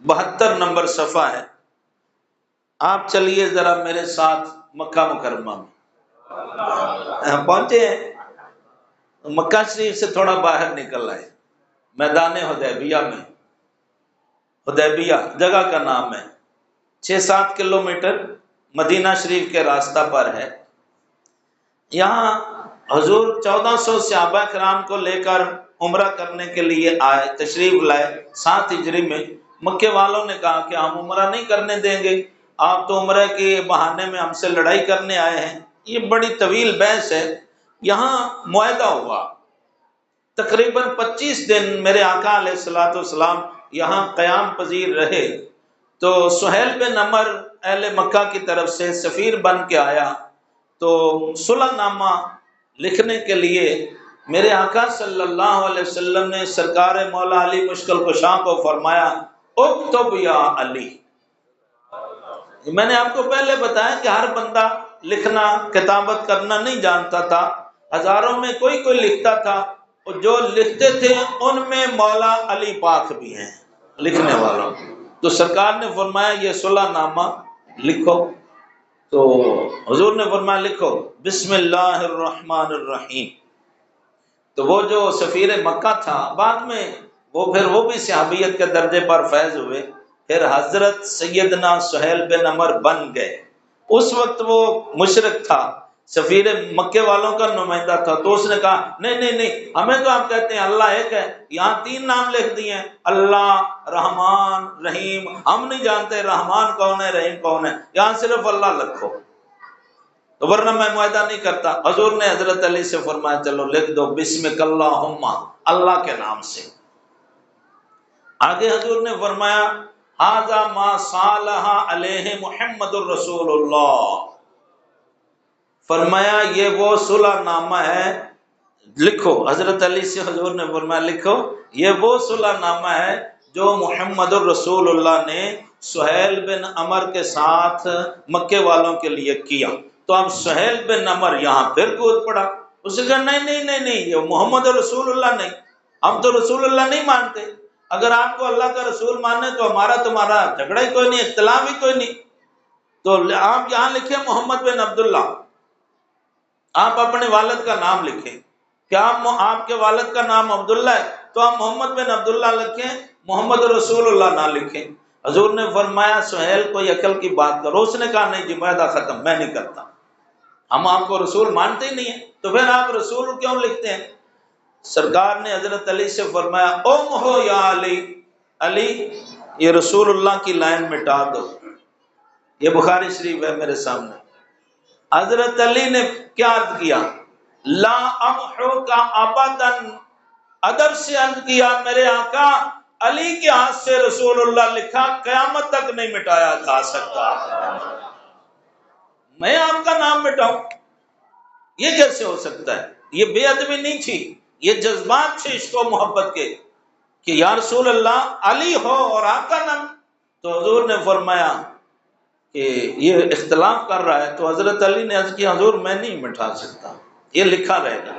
72 number صفحہ ہے. آپ چلیے ذرا میرے ساتھ مکہ مکرمہ میں پہنچے ہیں. مکہ شریف سے تھوڑا باہر نکل آئے، میدان حدیبیہ میں. حدیبیہ جگہ کا نام ہے، 6-7 کلومیٹر مدینہ شریف کے راستہ پر ہے. یہاں حضور 1400 صحابہ کرام کو لے کر عمرہ کرنے کے لیے آئے، تشریف لائے 7 ہجری میں. مکے والوں نے کہا کہ ہم عمرہ نہیں کرنے دیں گے، آپ تو عمرہ کے بہانے میں ہم سے لڑائی کرنے آئے ہیں. یہ بڑی طویل بحث ہے. یہاں معاہدہ ہوا، تقریباً 25 دن میرے آقا علیہ الصلوۃ والسلام یہاں قیام پذیر رہے. تو سہیل بن عمر اہل مکہ کی طرف سے سفیر بن کے آیا. تو صلح نامہ لکھنے کے لیے میرے آقا صلی اللہ علیہ وسلم نے سرکار مولا علی مشکل کشا کو فرمایا اکتب یا علی. میں نے آپ کو پہلے بتایا کہ ہر بندہ لکھنا کتابت کرنا نہیں جانتا تھا، ہزاروں میں کوئی کوئی لکھتا تھا، اور جو لکھتے تھے ان میں مولا علی پاک بھی ہیں لکھنے والوں. تو سرکار نے فرمایا یہ صلح نامہ لکھو. تو حضور نے فرمایا لکھو بسم اللہ الرحمن الرحیم. تو وہ جو سفیر مکہ تھا بعد میں وہ بھی صحابیت کے درجے پر فیض ہوئے، پھر حضرت سیدنا سہیل بن عمر بن گئے. اس وقت وہ مشرک تھا، سفیر مکے والوں کا نمائندہ تھا. تو اس نے کہا نہیں ہمیں تو آپ کہتے ہیں اللہ ایک ہے، یہاں 3 نام لکھ دیے ہیں، اللہ رحمان رحیم، ہم نہیں جانتے رحمان کون ہے رحیم کون ہے، یہاں صرف اللہ لکھو. تو ورنہ میں معاہدہ نہیں کرتا. حضور نے حضرت علی سے فرمایا چلو لکھ دو بسمک اللہم، اللہ کے نام سے. آگے حضور نے فرمایا ھذا ما صالح علیہ محمد الرسول اللہ. فرمایا یہ وہ صلح نامہ ہے، لکھو. حضرت علی سے حضور نے فرمایا لکھو یہ وہ صلح نامہ ہے جو محمد الرسول اللہ نے سہیل بن عمر کے ساتھ مکے والوں کے لیے کیا. تو اب سہیل بن عمر یہاں پھر کود پڑا. اس نے کہا نہیں یہ محمد رسول اللہ نہیں، ہم تو رسول اللہ نہیں مانتے. اگر آپ کو اللہ کا رسول ماننے تو ہمارا تمہارا جھگڑا ہی کوئی نہیں، اختلاف ہی کوئی نہیں. تو آپ یہاں لکھیں محمد بن عبداللہ، آپ اپنے والد کا نام لکھیں. کیا آپ کے والد کا نام عبداللہ ہے تو آپ محمد بن عبداللہ لکھیں، محمد رسول اللہ نہ لکھیں. حضور نے فرمایا سہیل کوئی عقل کی بات کرو. اس نے کہا نہیں جی معاہدہ ختم، میں نہیں کرتا، ہم آپ کو رسول مانتے ہی نہیں ہیں، تو پھر آپ رسول کیوں لکھتے ہیں. سرکار نے حضرت علی سے فرمایا اوم ہو یا علی، علی یہ رسول اللہ کی لائن مٹا دو. یہ بخاری شریف ہے میرے سامنے. حضرت علی نے کیا عرض کیا لا امحو کا ابداً، ادب سے عرض کیا میرے آقا علی کے ہاتھ سے رسول اللہ لکھا قیامت تک نہیں مٹایا جا سکتا، میں آپ کا نام مٹاؤں، یہ کیسے ہو سکتا ہے. یہ بے ادبی نہیں تھی، یہ جذبات تھے عشق و محبت کے کہ یا رسول اللہ علی ہو اور آپ کا نام. تو حضور نے فرمایا کہ یہ اختلاف کر رہا ہے. تو حضرت علی نے عرض کیا حضور میں نہیں مٹا سکتا، یہ لکھا رہے گا.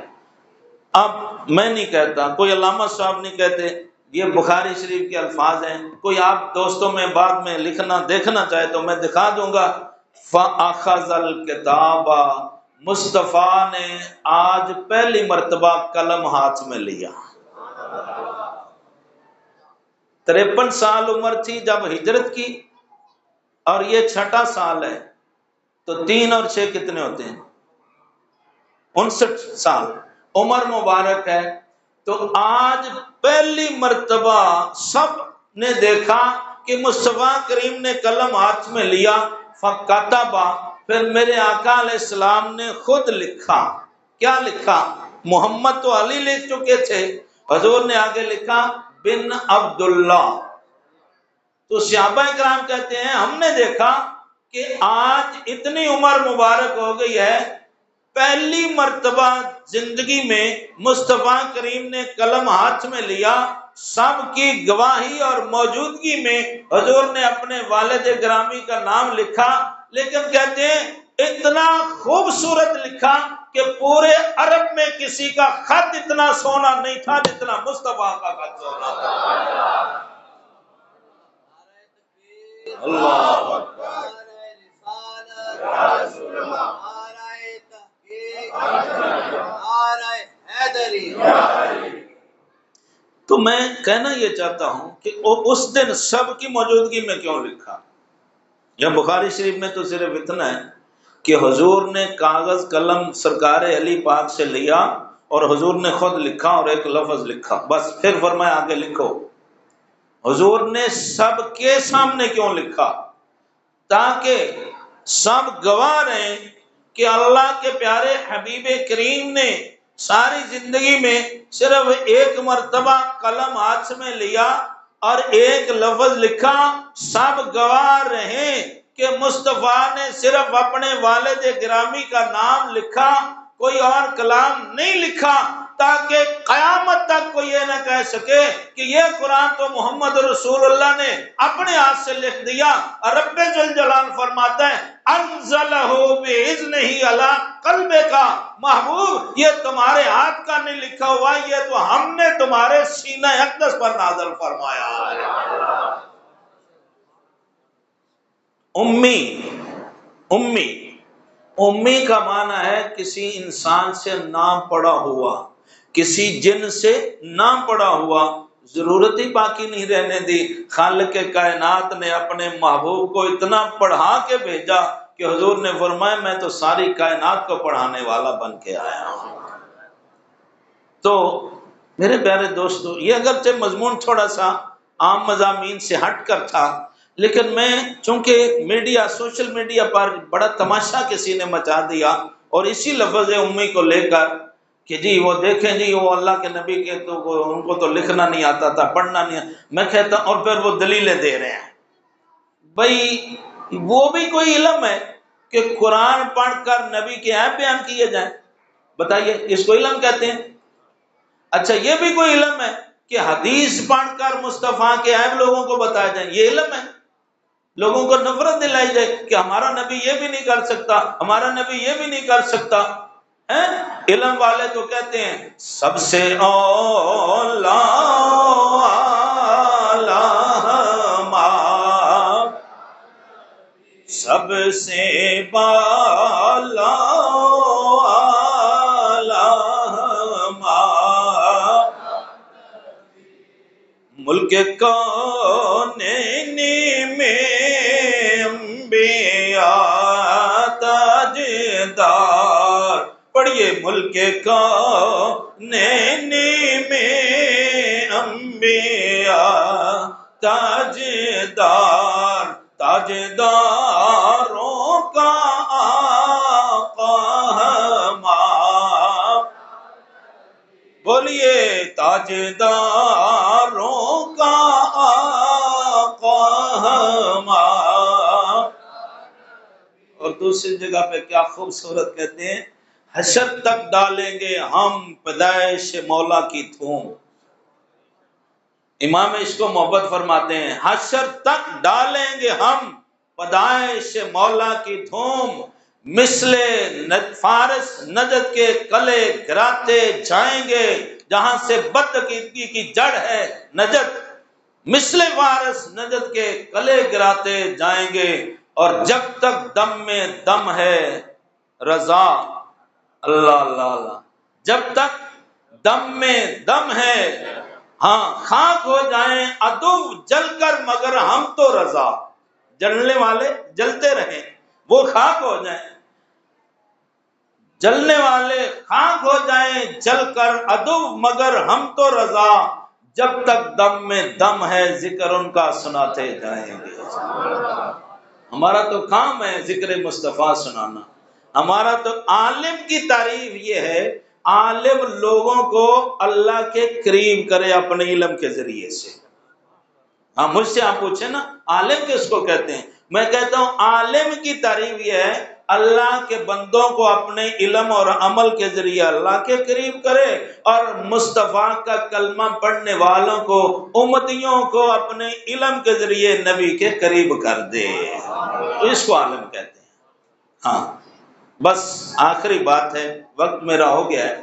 اب میں نہیں کہتا، کوئی علامہ صاحب نہیں کہتے، یہ بخاری شریف کے الفاظ ہیں. کوئی آپ دوستوں میں بعد میں لکھنا دیکھنا چاہے تو میں دکھا دوں گا. فَأَخَذَ الْكِتَابَ، مصطفیٰ نے آج پہلی مرتبہ قلم ہاتھ میں لیا. 53 سال عمر تھی جب ہجرت کی، اور یہ 6واں سال ہے. تو 3 اور 6 کتنے ہوتے ہیں؟ 59 سال عمر مبارک ہے. تو آج پہلی مرتبہ سب نے دیکھا کہ مصطفیٰ کریم نے قلم ہاتھ میں لیا. فَكَتَبَ، پھر میرے آقا علیہ السلام نے خود لکھا. کیا لکھا؟ محمد تو علی لکھ چکے تھے، حضور نے آگے لکھا بن عبداللہ. تو صحابہ کرام کہتے ہیں ہم نے دیکھا کہ آج اتنی عمر مبارک ہو گئی ہے، پہلی مرتبہ زندگی میں مصطفیٰ کریم نے قلم ہاتھ میں لیا. سب کی گواہی اور موجودگی میں حضور نے اپنے والد گرامی کا نام لکھا. لیکن کہتے ہیں اتنا خوبصورت لکھا کہ پورے عرب میں کسی کا خط اتنا سونا نہیں تھا جتنا مصطفیٰ کا خط سونا تھا. اللہ اکبر، تو میں کہنا یہ چاہتا ہوں کہ اس دن سب کی موجودگی میں کیوں لکھا؟ یا بخاری شریف میں تو صرف اتنا ہے کہ حضور نے کاغذ قلم سرکار علی پاک سے لیا اور حضور نے خود لکھا اور ایک لفظ لکھا، بس پھر فرمایا آگے لکھو۔ حضور نے سب کے سامنے کیوں لکھا؟ تاکہ سب گواہ رہیں کہ اللہ کے پیارے حبیب کریم نے ساری زندگی میں صرف ایک مرتبہ قلم ہاتھ میں لیا اور ایک لفظ لکھا، سب گواہ رہیں کہ مصطفیٰ نے صرف اپنے والد گرامی کا نام لکھا، کوئی اور کلام نہیں لکھا، تاکہ قیامت تک کوئی یہ نہ کہہ سکے کہ یہ قرآن تو محمد رسول اللہ نے اپنے ہاتھ سے لکھ دیا۔ اور رب ذوالجلال فرماتا ہے انزلہ بإذنہ علی قلبک، محبوب یہ تمہارے ہاتھ کا نہیں لکھا ہوا، یہ تو ہم نے تمہارے سینہ اقدس پر نازل فرمایا ہے۔ امی کا معنی ہے کسی انسان سے نام پڑا ہوا، کسی جن سے نام پڑا ہوا۔ ضرورت ہی باقی نہیں رہنے دی، خالق کائنات نے اپنے محبوب کو اتنا پڑھا کے بھیجا کہ حضور نے فرمایا میں تو ساری کائنات کو پڑھانے والا بن کے آیا ہوں۔ تو میرے پیارے دوستو، یہ اگرچہ مضمون تھوڑا سا عام مضامین سے ہٹ کر تھا، لیکن میں چونکہ میڈیا سوشل میڈیا پر بڑا تماشا کسی نے مچا دیا اور اسی لفظ امی کو لے کر کہ جی وہ دیکھیں جی وہ اللہ کے نبی کے تو ان کو تو لکھنا نہیں آتا تھا، پڑھنا نہیں آتا، میں کہتا ہوں اور پھر وہ دلیلیں دے رہے ہیں۔ بھئی وہ بھی کوئی علم ہے کہ قرآن پڑھ کر نبی کے عیب بیان کیے جائیں؟ بتائیے اس کو علم کہتے ہیں؟ اچھا یہ بھی کوئی علم ہے کہ حدیث پڑھ کر مصطفیٰ کے عیب لوگوں کو بتائے جائیں؟ یہ علم ہے؟ لوگوں کو نفرت دلائی جائے کہ ہمارا نبی یہ بھی نہیں کر سکتا، ہمارا نبی یہ بھی نہیں کر سکتا۔ علم والے تو کہتے ہیں سب سے اولا سب سے بالا ملک کونین میں انبیاء تاجدار، پڑھیے ملک کونین میں انبیاء تاجدار، تاجداروں کا آقا ہمارا، بولیے تاجداروں کا آقا ہمارا۔ اور دوسری جگہ پہ کیا خوبصورت کہتے ہیں حشر تک ڈالیں گے ہم پیدائش مولا کی دھوم۔ امام عشق و محبت فرماتے ہیں حشر تک ڈالیں گے ہم پیدائش مولا کی دھوم، مثل فارس نجد کے قلعے گراتے جائیں گے، جہاں سے بدعقیدگی کی جڑ ہے نجد، مثل فارس نجد کے قلعے گراتے جائیں گے، اور جب تک دم میں دم ہے رضا، اللہ اللہ اللہ، جب تک دم میں دم ہے، ہاں خاک ہو جائیں عدو جل کر مگر ہم تو رضا، جلنے والے جلتے رہیں وہ خاک ہو جائیں، جلنے والے خاک ہو جائیں جل کر عدو مگر ہم تو رضا، جب تک دم میں دم ہے ذکر ان کا سناتے جائیں گے۔ ہمارا تو کام ہے ذکر مصطفیٰ سنانا، ہمارا تو عالم کی تعریف یہ ہے، عالم لوگوں کو اللہ کے قریب کرے اپنے علم کے ذریعے سے۔ ہاں مجھ سے آپ پوچھیں نا عالم کس کو کہتے ہیں، میں کہتا ہوں عالم کی تعریف یہ ہے اللہ کے بندوں کو اپنے علم اور عمل کے ذریعے اللہ کے قریب کرے، اور مصطفیٰ کا کلمہ پڑھنے والوں کو امتیوں کو اپنے علم کے ذریعے نبی کے قریب کر دے، تو اس کو عالم کہتے ہیں۔ ہاں بس آخری بات ہے، وقت میرا ہو گیا ہے،